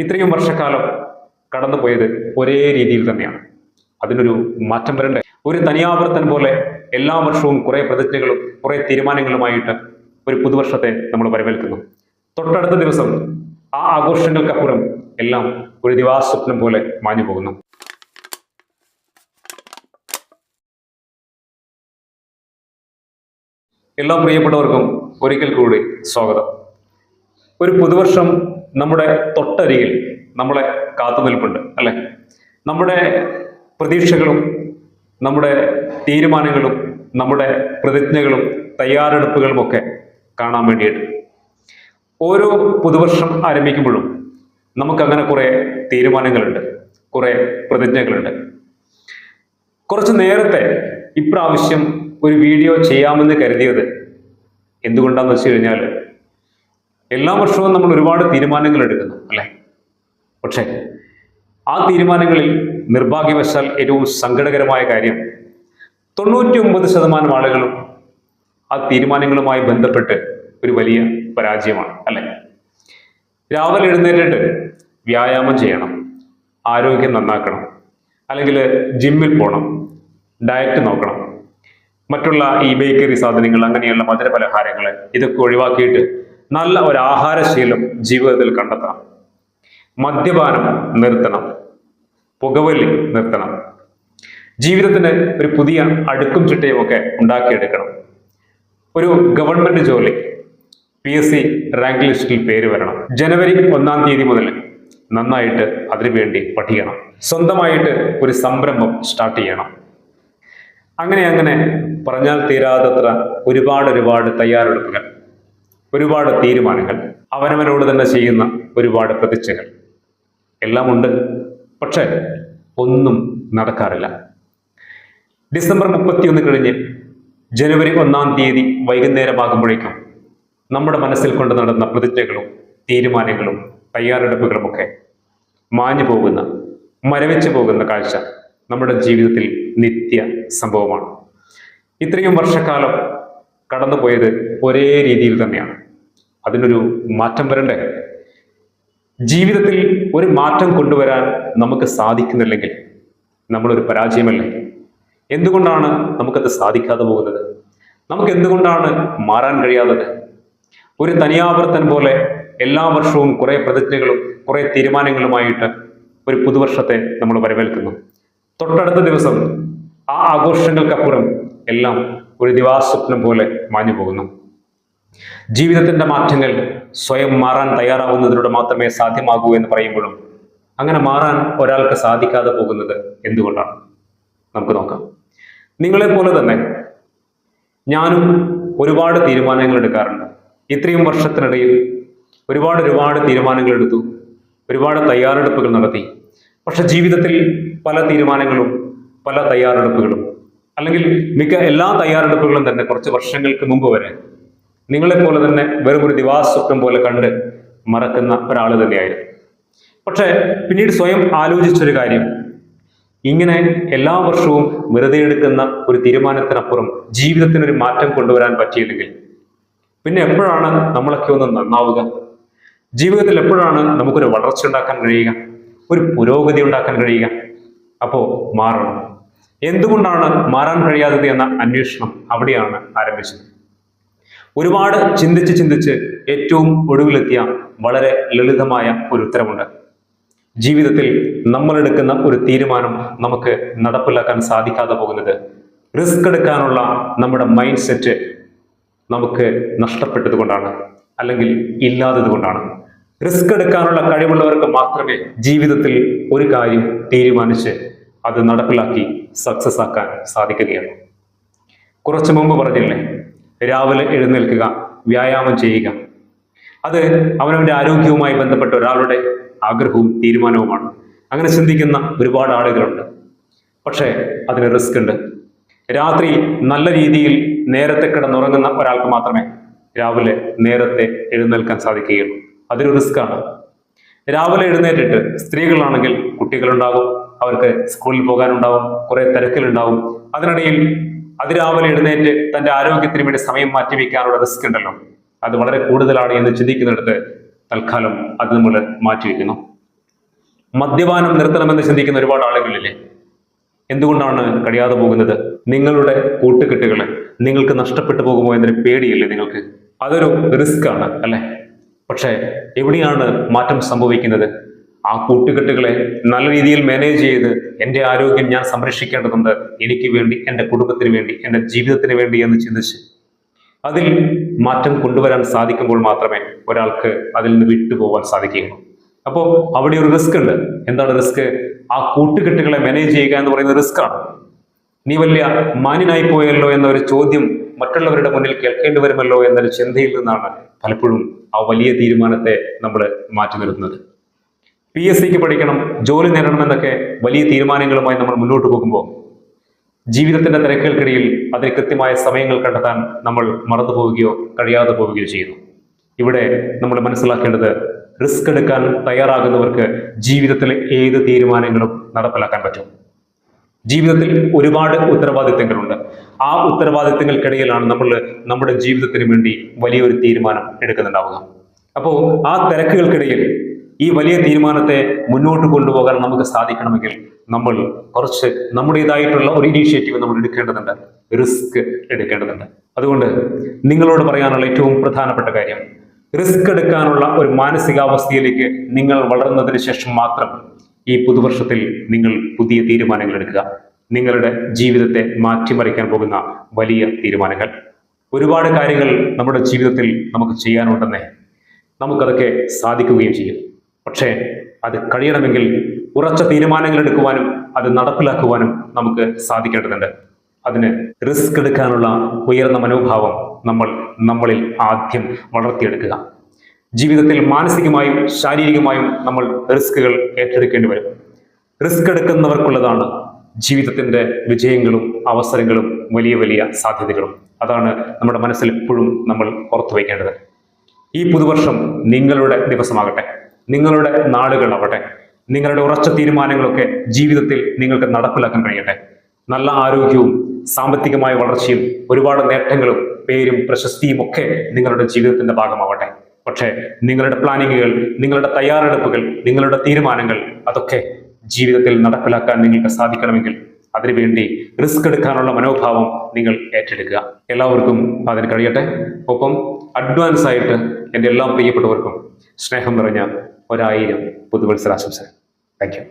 ഇത്രയും വർഷക്കാലം കടന്നുപോയത് ഒരേ രീതിയിൽ തന്നെയാണ്. അതിനൊരു മാറ്റം വരണ്ടേ? ഒരു തനിയാവർത്തനം പോലെ എല്ലാ വർഷവും കുറെ പ്രതിജ്ഞകളും കുറെ തീരുമാനങ്ങളുമായിട്ട് ഒരു പുതുവർഷത്തെ നമ്മൾ വരവേൽക്കുന്നു. തൊട്ടടുത്ത ദിവസം ആ ആഘോഷങ്ങൾക്കപ്പുറം എല്ലാം ഒരു ദിവാസ്വപ്നം പോലെ മാഞ്ഞു പോകുന്നു. എല്ലാ പ്രിയപ്പെട്ടവർക്കും ഒരിക്കൽ കൂടി സ്വാഗതം. ഒരു പുതുവർഷം നമ്മുടെ തൊട്ടരികിൽ നമ്മളെ കാത്തുനിൽപ്പുണ്ട് അല്ലെ? നമ്മുടെ പ്രതീക്ഷകളും നമ്മുടെ തീരുമാനങ്ങളും നമ്മുടെ പ്രതിജ്ഞകളും തയ്യാറെടുപ്പുകളും ഒക്കെ കാണാൻ വേണ്ടിയിട്ട് ഓരോ പുതുവർഷം ആരംഭിക്കുമ്പോഴും നമുക്കങ്ങനെ കുറെ തീരുമാനങ്ങളുണ്ട്, കുറെ പ്രതിജ്ഞകളുണ്ട്. കുറച്ച് നേരത്തെ ഇപ്രാവശ്യം ഒരു വീഡിയോ ചെയ്യാമെന്ന് കരുതിയത് എന്തുകൊണ്ടാന്ന് വെച്ച് കഴിഞ്ഞാൽ എല്ലാ വർഷവും നമ്മൾ ഒരുപാട് തീരുമാനങ്ങൾ എടുക്കുന്നു അല്ലെ? പക്ഷെ ആ തീരുമാനങ്ങളിൽ നിർഭാഗ്യവശാൽ ഏറ്റവും സങ്കടകരമായ കാര്യം 99% ആളുകളും ആ തീരുമാനങ്ങളുമായി ബന്ധപ്പെട്ട് ഒരു വലിയ പരാജയമാണ് അല്ലെ? രാവിലെ എഴുന്നേറ്റിട്ട് വ്യായാമം ചെയ്യണം, ആരോഗ്യം നന്നാക്കണം, അല്ലെങ്കിൽ ജിമ്മിൽ പോകണം, ഡയറ്റ് നോക്കണം, മറ്റുള്ള ഈ ബേക്കറി സാധനങ്ങൾ അങ്ങനെയുള്ള മധുര പലഹാരങ്ങൾ ഇതൊക്കെ ഒഴിവാക്കിയിട്ട് നല്ല ഒരു ആഹാരശീലം ജീവിതത്തിൽ കണ്ടെത്തണം, മദ്യപാനം നിർത്തണം, പുകവലി നിർത്തണം, ജീവിതത്തിന് ഒരു പുതിയ അടുക്കും ചിട്ടയും ഒക്കെ ഉണ്ടാക്കിയെടുക്കണം, ഒരു ഗവൺമെന്റ് ജോലി PSC റാങ്ക് ലിസ്റ്റിൽ പേര് വരണം, ജനുവരി 1-ാം തീയതി മുതൽ നന്നായിട്ട് അതിനുവേണ്ടി പഠിക്കണം, സ്വന്തമായിട്ട് ഒരു സംരംഭം സ്റ്റാർട്ട് ചെയ്യണം. അങ്ങനെ പറഞ്ഞാൽ തീരാതത്ര ഒരുപാട് തയ്യാറെടുപ്പുകൾ, ഒരുപാട് തീരുമാനങ്ങൾ, അവനവനോട് തന്നെ ചെയ്യുന്ന ഒരുപാട് പ്രതിജ്ഞകൾ എല്ലാം ഉണ്ട്. പക്ഷെ ഒന്നും നടക്കാറില്ല. ഡിസംബർ 31 കഴിഞ്ഞ് ജനുവരി 1-ാം തീയതി വൈകുന്നേരമാകുമ്പോഴേക്കും നമ്മുടെ മനസ്സിൽ കൊണ്ട് നടന്ന പ്രതിജ്ഞകളും തീരുമാനങ്ങളും തയ്യാറെടുപ്പുകളും ഒക്കെ മാഞ്ഞു പോകുന്ന, മരവിച്ചു പോകുന്ന കാഴ്ച നമ്മുടെ ജീവിതത്തിൽ നിത്യ സംഭവമാണ്. ഇത്രയും വർഷക്കാലം കടന്നുപോയത് ഒരേ രീതിയിൽ തന്നെയാണ്. അതിനൊരു മാറ്റം വരണ്ടേ? ജീവിതത്തിൽ ഒരു മാറ്റം കൊണ്ടുവരാൻ നമുക്ക് സാധിക്കുന്നില്ലെങ്കിൽ നമ്മളൊരു പരാജയമല്ലേ? എന്തുകൊണ്ടാണ് നമുക്കത് സാധിക്കാതെ പോകുന്നത്? നമുക്ക് എന്തുകൊണ്ടാണ് മാറാൻ കഴിയാത്തത്? ഒരു തനിയാവർത്തനം പോലെ എല്ലാ വർഷവും കുറെ പ്രതിജ്ഞകളും കുറെ തീരുമാനങ്ങളുമായിട്ട് ഒരു പുതുവർഷത്തെ നമ്മൾ വരവേൽക്കുന്നു. തൊട്ടടുത്ത ദിവസം ആ ആഘോഷങ്ങൾക്കപ്പുറം എല്ലാം ഒരു ദിവാസ്വപ്നം പോലെ മാഞ്ഞു പോകുന്നു. ജീവിതത്തിന്റെ മാറ്റങ്ങൾ സ്വയം മാറാൻ തയ്യാറാവുന്നതിലൂടെ മാത്രമേ സാധ്യമാകൂ എന്ന് പറയുമ്പോഴും അങ്ങനെ മാറാൻ ഒരാൾക്ക് സാധിക്കാതെ പോകുന്നത് എന്തുകൊണ്ടാണ്? നമുക്ക് നോക്കാം. നിങ്ങളെപ്പോലെ തന്നെ ഞാനും ഒരുപാട് തീരുമാനങ്ങൾ എടുക്കാറുണ്ട്. ഇത്രയും വർഷത്തിനിടയിൽ ഒരുപാട് തീരുമാനങ്ങൾ എടുത്തു, ഒരുപാട് തയ്യാറെടുപ്പുകൾ നടത്തി. പക്ഷെ ജീവിതത്തിൽ പല തീരുമാനങ്ങളും പല തയ്യാറെടുപ്പുകളും, അല്ലെങ്കിൽ മിക്ക എല്ലാ തയ്യാറെടുപ്പുകളും തന്നെ കുറച്ച് വർഷങ്ങൾക്ക് മുമ്പ് വരെ നിങ്ങളെപ്പോലെ തന്നെ വെറും ഒരു ദിവാസ്വപ്നം പോലെ കണ്ട് മറക്കുന്ന ഒരാൾ തന്നെയായിരുന്നു. പക്ഷെ പിന്നീട് സ്വയം ആലോചിച്ചൊരു കാര്യം, ഇങ്ങനെ എല്ലാ വർഷവും വെറുതെ എടുക്കുന്ന ഒരു തീരുമാനത്തിനപ്പുറം ജീവിതത്തിനൊരു മാറ്റം കൊണ്ടുവരാൻ പറ്റിയില്ലെങ്കിൽ പിന്നെ എപ്പോഴാണ് നമ്മളൊക്കെ ഒന്ന് നന്നാവുക? ജീവിതത്തിൽ എപ്പോഴാണ് നമുക്കൊരു വളർച്ച ഉണ്ടാക്കാൻ കഴിയുക, ഒരു പുരോഗതി ഉണ്ടാക്കാൻ കഴിയുക? അപ്പോ മാറണം. എന്തുകൊണ്ടാണ് മാറാൻ കഴിയാത്തത് എന്ന അന്വേഷണം അവിടെയാണ് ആരംഭിച്ചത്. ഒരുപാട് ചിന്തിച്ച് ഏറ്റവും ഒടുവിലെത്തിയ വളരെ ലളിതമായ ഒരു ഉത്തരമുണ്ട്. ജീവിതത്തിൽ നമ്മൾ എടുക്കുന്ന ഒരു തീരുമാനം നമുക്ക് നടപ്പിലാക്കാൻ സാധിക്കാതെ പോകുന്നത് റിസ്ക് എടുക്കാനുള്ള നമ്മുടെ മൈൻഡ് സെറ്റ് നമുക്ക് നഷ്ടപ്പെട്ടത് കൊണ്ടാണ്, അല്ലെങ്കിൽ ഇല്ലാത്തത് കൊണ്ടാണ്. റിസ്ക് എടുക്കാനുള്ള കഴിവുള്ളവർക്ക് മാത്രമേ ജീവിതത്തിൽ ഒരു കാര്യം തീരുമാനിച്ച് അത് നടപ്പിലാക്കി സക്സസ് ആക്കാൻ സാധിക്കുകയുള്ളൂ. കുറച്ചു മുമ്പ് പറഞ്ഞില്ലേ, രാവിലെ എഴുന്നേൽക്കുക, വ്യായാമം ചെയ്യുക. അത് അവനവന്റെ ആരോഗ്യവുമായി ബന്ധപ്പെട്ട ഒരാളുടെ ആഗ്രഹവും തീരുമാനവുമാണ്. അങ്ങനെ ചിന്തിക്കുന്ന ഒരുപാട് ആളുകളുണ്ട്. പക്ഷേ അതിന് റിസ്ക് ഉണ്ട്. രാത്രി നല്ല രീതിയിൽ നേരത്തെ കിടന്നുറങ്ങുന്ന ഒരാൾക്ക് മാത്രമേ രാവിലെ നേരത്തെ എഴുന്നേൽക്കാൻ സാധിക്കുകയുള്ളൂ. അതൊരു റിസ്ക്കാണ്. രാവിലെ എഴുന്നേറ്റിട്ട് സ്ത്രീകളാണെങ്കിൽ കുട്ടികളുണ്ടാകും, അവർക്ക് സ്കൂളിൽ പോകാനുണ്ടാവും, കുറെ തിരക്കിലുണ്ടാവും. അതിനിടയിൽ അതിരാവിലെ എഴുന്നേറ്റ് തന്റെ ആരോഗ്യത്തിന് വേണ്ടി സമയം മാറ്റിവെക്കാനുള്ള റിസ്ക് ഉണ്ടല്ലോ, അത് വളരെ കൂടുതലാണ് എന്ന് ചിന്തിക്കുന്നിടത്ത് തൽക്കാലം അത് നമ്മൾ മാറ്റിവെക്കുന്നു. മദ്യപാനം നിർത്തണമെന്ന് ചിന്തിക്കുന്ന ഒരുപാട് ആളുകളില്ലേ? എന്തുകൊണ്ടാണ് കഴിയാതെ പോകുന്നത്? നിങ്ങളുടെ കൂട്ടുകെട്ടുകളെ നിങ്ങൾക്ക് നഷ്ടപ്പെട്ടു പോകുമോ എന്നൊരു പേടിയില്ലേ നിങ്ങൾക്ക്? അതൊരു റിസ്ക് ആണ് അല്ലെ? പക്ഷെ എവിടെയാണ് മാറ്റം സംഭവിക്കുന്നത്? ആ കൂട്ടുകെട്ടുകളെ നല്ല രീതിയിൽ മാനേജ് ചെയ്ത് എൻ്റെ ആരോഗ്യം ഞാൻ സംരക്ഷിക്കേണ്ടതുണ്ട്, എനിക്ക് വേണ്ടി, എൻ്റെ കുടുംബത്തിന് വേണ്ടി, എൻ്റെ ജീവിതത്തിന് വേണ്ടി എന്ന് ചിന്തിച്ച് അതിൽ മാറ്റം കൊണ്ടുവരാൻ സാധിക്കുമ്പോൾ മാത്രമേ ഒരാൾക്ക് അതിൽ നിന്ന് വിട്ടുപോകാൻ സാധിക്കുകയുള്ളൂ. അപ്പോൾ അവിടെ ഒരു റിസ്ക് ഉണ്ട്. എന്താണ് റിസ്ക്? ആ കൂട്ടുകെട്ടുകളെ മാനേജ് ചെയ്യുക എന്ന് പറയുന്ന റിസ്ക് ആണ്. നീ വലിയ മാന്യനായി പോയല്ലോ എന്നൊരു ചോദ്യം മറ്റുള്ളവരുടെ മുന്നിൽ കേൾക്കേണ്ടി വരുമല്ലോ എന്നൊരു ചിന്തയിൽ നിന്നാണ് പലപ്പോഴും ആ വലിയ തീരുമാനത്തെ നമ്മൾ മാറ്റി നിർത്തുന്നത്. PSCക്ക് പഠിക്കണം, ജോലി നേടണമെന്നൊക്കെ വലിയ തീരുമാനങ്ങളുമായി നമ്മൾ മുന്നോട്ട് പോകുമ്പോൾ ജീവിതത്തിന്റെ തിരക്കുകൾക്കിടയിൽ അതിന് കൃത്യമായ സമയങ്ങൾ കണ്ടെത്താൻ നമ്മൾ മറന്നു പോവുകയോ കഴിയാതെ പോവുകയോ ചെയ്യുന്നു. ഇവിടെ നമ്മൾ മനസ്സിലാക്കേണ്ടത്, റിസ്ക് എടുക്കാൻ തയ്യാറാകുന്നവർക്ക് ജീവിതത്തിലെ ഏത് തീരുമാനങ്ങളും നടപ്പിലാക്കാൻ പറ്റും. ജീവിതത്തിൽ ഒരുപാട് ഉത്തരവാദിത്തങ്ങളുണ്ട്. ആ ഉത്തരവാദിത്തങ്ങൾക്കിടയിലാണ് നമ്മൾ നമ്മുടെ ജീവിതത്തിന് വേണ്ടി വലിയൊരു തീരുമാനം എടുക്കുന്നുണ്ടാവുക. അപ്പോൾ ആ തിരക്കുകൾക്കിടയിൽ ഈ വലിയ തീരുമാനത്തെ മുന്നോട്ട് കൊണ്ടുപോകാൻ നമുക്ക് സാധിക്കണമെങ്കിൽ നമ്മൾ കുറച്ച് നമ്മുടേതായിട്ടുള്ള ഒരു ഇനീഷ്യേറ്റീവ് നമ്മൾ എടുക്കേണ്ടതുണ്ട്, റിസ്ക് എടുക്കേണ്ടതുണ്ട്. അതുകൊണ്ട് നിങ്ങളോട് പറയാനുള്ള ഏറ്റവും പ്രധാനപ്പെട്ട കാര്യം, റിസ്ക് എടുക്കാനുള്ള ഒരു മാനസികാവസ്ഥയിലേക്ക് നിങ്ങൾ വളർന്നതിന് ശേഷം മാത്രം ഈ പുതുവർഷത്തിൽ നിങ്ങൾ പുതിയ തീരുമാനങ്ങൾ എടുക്കുക. നിങ്ങളുടെ ജീവിതത്തെ മാറ്റിമറിക്കാൻ പോകുന്ന വലിയ തീരുമാനങ്ങൾ. ഒരുപാട് കാര്യങ്ങൾ നമ്മുടെ ജീവിതത്തിൽ നമുക്ക് ചെയ്യാനുണ്ടെന്നേ, നമുക്കതൊക്കെ സാധിക്കുകയും ചെയ്യും. പക്ഷേ അത് കഴിയണമെങ്കിൽ ഉറച്ച തീരുമാനങ്ങൾ എടുക്കുവാനും അത് നടപ്പിലാക്കുവാനും നമുക്ക് സാധിക്കേണ്ടതുണ്ട്. അതിന് റിസ്ക് എടുക്കാനുള്ള ഉയർന്ന മനോഭാവം നമ്മളിൽ ആദ്യം വളർത്തിയെടുക്കുക. ജീവിതത്തിൽ മാനസികമായും ശാരീരികമായും നമ്മൾ റിസ്കുകൾ ഏറ്റെടുക്കേണ്ടി വരും. റിസ്ക് എടുക്കുന്നവർക്കുള്ളതാണ് ജീവിതത്തിന്റെ വിജയങ്ങളും അവസരങ്ങളും വലിയ വലിയ സാധ്യതകളും. അതാണ് നമ്മുടെ മനസ്സിൽ എപ്പോഴും നമ്മൾ ഓർത്തു വയ്ക്കേണ്ടത്. ഈ പുതുവർഷം നിങ്ങളുടെ ദിവസമാകട്ടെ, നിങ്ങളുടെ നാളുകളാവട്ടെ. നിങ്ങളുടെ ഉറച്ച തീരുമാനങ്ങളൊക്കെ ജീവിതത്തിൽ നിങ്ങൾക്ക് നടപ്പിലാക്കാൻ കഴിയട്ടെ. നല്ല ആരോഗ്യവും സാമ്പത്തികമായ വളർച്ചയും ഒരുപാട് നേട്ടങ്ങളും പേരും പ്രശസ്തിയും ഒക്കെ നിങ്ങളുടെ ജീവിതത്തിന്റെ ഭാഗമാവട്ടെ. പക്ഷേ നിങ്ങളുടെ പ്ലാനിങ്ങുകൾ, നിങ്ങളുടെ തയ്യാറെടുപ്പുകൾ, നിങ്ങളുടെ തീരുമാനങ്ങൾ അതൊക്കെ ജീവിതത്തിൽ നടപ്പിലാക്കാൻ നിങ്ങൾക്ക് സാധിക്കണമെങ്കിൽ അതിനുവേണ്ടി റിസ്ക് എടുക്കാനുള്ള മനോഭാവം നിങ്ങൾ ഏറ്റെടുക്കുക. എല്ലാവർക്കും അതിന് കഴിയട്ടെ. ഒപ്പം അഡ്വാൻസ് ആയിട്ട് എൻ്റെ എല്ലാ പ്രിയപ്പെട്ടവർക്കും സ്നേഹം നിറഞ്ഞ 1000 പുതുവത്സരാശംസകൾ. Thank you.